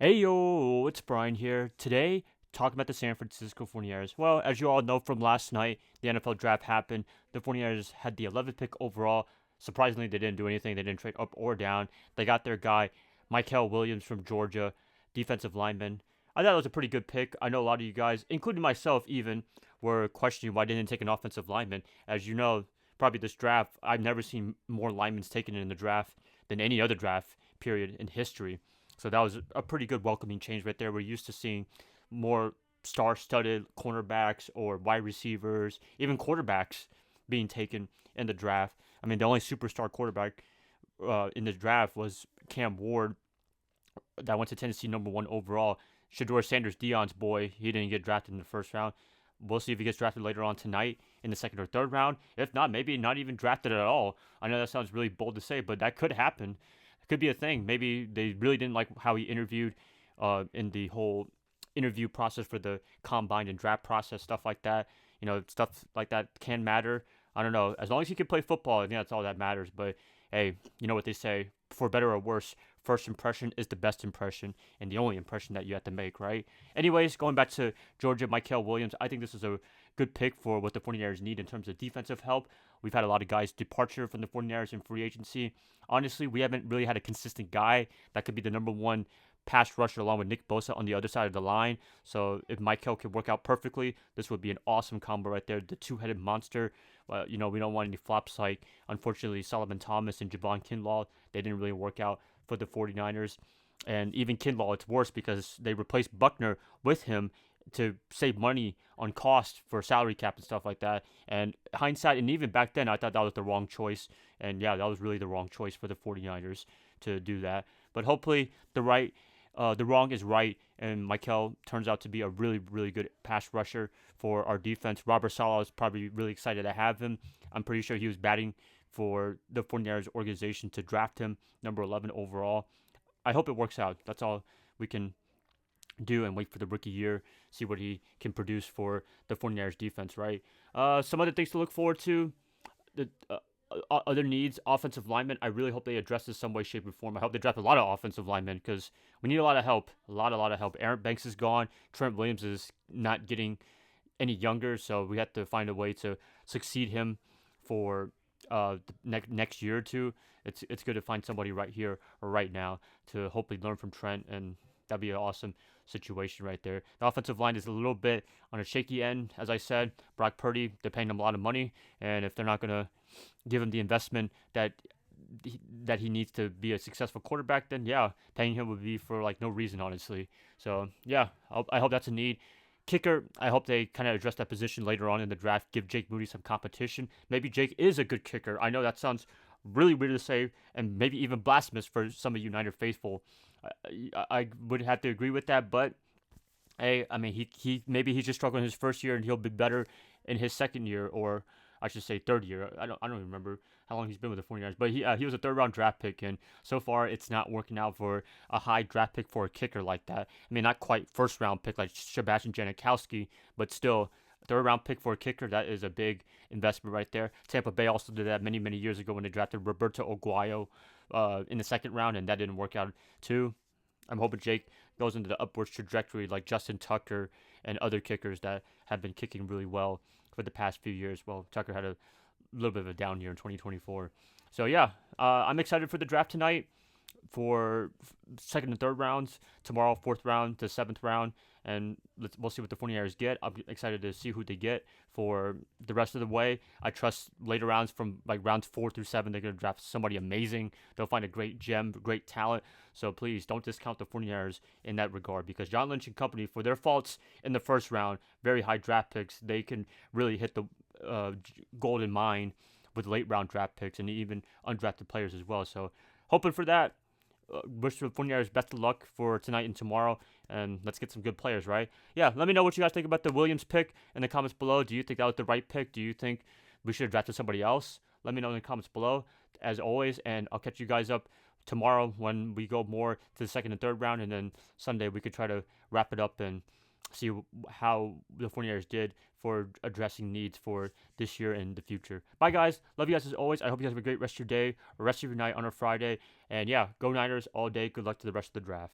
Hey yo, it's Brian here. Today, talking about the San Francisco 49ers. Well, as you all know from last night, the NFL draft happened. The 49ers had the 11th pick overall. Surprisingly, they didn't do anything. They didn't trade up or down. They got their guy, Mykel Williams from Georgia, defensive lineman. I thought it was a pretty good pick. I know a lot of you guys, including myself even, were questioning why they didn't take an offensive lineman. As you know, probably this draft, I've never seen more linemen taken in the draft than any other draft period in history. So that was a pretty good welcoming change right there. We're used to seeing more star-studded cornerbacks or wide receivers, even quarterbacks being taken in the draft. I mean, the only superstar quarterback in the draft was Cam Ward that went to Tennessee number one overall. Shador Sanders, Dion's boy, he didn't get drafted in the first round. We'll see if he gets drafted later on tonight in the second or third round. If not, maybe not even drafted at all. I know that sounds really bold to say, but that could happen. It could be a thing. Maybe they really didn't like how he interviewed in the whole interview process for the combine and draft process, stuff like that. Stuff like that can matter. I don't know. As long as he can play football, I think that's all that matters. But hey, you know what they say: for better or worse, first impression is the best impression and the only impression that you have to make, right? Anyways, going back to Georgia, Mykel Williams, I think this is a good pick for what the 49ers need in terms of defensive help. We've had a lot of guys departure from the 49ers in free agency. Honestly, we haven't really had a consistent guy that could be the number one pass rusher along with Nick Bosa on the other side of the line. So if Mykel could work out perfectly, this would be an awesome combo right there. The two-headed monster. We don't want any flops like, unfortunately, Solomon Thomas and Javon Kinlaw. They didn't really work out for the 49ers. And even Kinlaw, it's worse because they replaced Buckner with him to save money on cost for salary cap and stuff like that. And hindsight, and even back then, I thought that was the wrong choice. And yeah, that was really the wrong choice for the 49ers to do that. But hopefully, the wrong is right, and Mykel turns out to be a really, really good pass rusher for our defense. Robert Saleh is probably really excited to have him. I'm pretty sure he was batting for the 49ers organization to draft him, number 11 overall. I hope it works out. That's all we can do and wait for the rookie year, see what he can produce for the 49ers defense, right? Some other things to look forward to. The other needs, offensive linemen. I really hope they address this some way, shape, or form. I hope they draft a lot of offensive linemen because we need a lot of help. A lot of help. Aaron Banks is gone. Trent Williams is not getting any younger, so we have to find a way to succeed him for the next year or two. It's good to find somebody right here or right now to hopefully learn from Trent, and that'd be an awesome situation right there. The offensive line is a little bit on a shaky end, as I said. Brock Purdy, they're paying him a lot of money, and if they're not gonna give him the investment that he needs to be a successful quarterback, then yeah, paying him would be for like no reason, honestly. So yeah, I hope that's a need. Kicker, I hope they kind of address that position later on in the draft, give Jake Moody some competition. Maybe Jake is a good kicker. I know that sounds really weird to say and maybe even blasphemous for some of United faithful. I would have to agree with that, but hey, I mean, he maybe he's just struggling his first year and he'll be better in his second year, or I should say third year. I don't even remember how long he's been with the 49ers, but he was a third round draft pick, and so far it's not working out for a high draft pick for a kicker like that. I mean, not quite first round pick like Sebastian Janikowski, but still third round pick for a kicker, that is a big investment right there. Tampa Bay also did that many years ago when they drafted Roberto Aguayo in the second round, and that didn't work out too. I'm hoping Jake goes into the upwards trajectory like Justin Tucker and other kickers that have been kicking really well for the past few years. Well, Tucker had a little bit of a down year in 2024. So yeah, I'm excited for the draft tonight for second and third rounds. Tomorrow, fourth round to seventh round, and we'll see what the 49ers get. I'm excited to see who they get for the rest of the way. I trust later rounds from like rounds 4 through 7, they're going to draft somebody amazing. They'll find a great gem, great talent. So please don't discount the 49ers in that regard, because John Lynch and company, for their faults in the first round, very high draft picks, they can really hit the golden mine with late round draft picks and even undrafted players as well. So hoping for that. Wish the 49ers best of luck for tonight and tomorrow, and let's get some good players, right? Yeah, let me know what you guys think about the Williams pick in the comments below. Do you think that was the right pick? Do you think we should have drafted somebody else? Let me know in the comments below, as always, and I'll catch you guys up tomorrow when we go more to the second and third round, and then Sunday we could try to wrap it up and see how the 49ers did for addressing needs for this year and the future. Bye, guys. Love you guys as always. I hope you guys have a great rest of your day or rest of your night on a Friday. And yeah, go Niners all day. Good luck to the rest of the draft.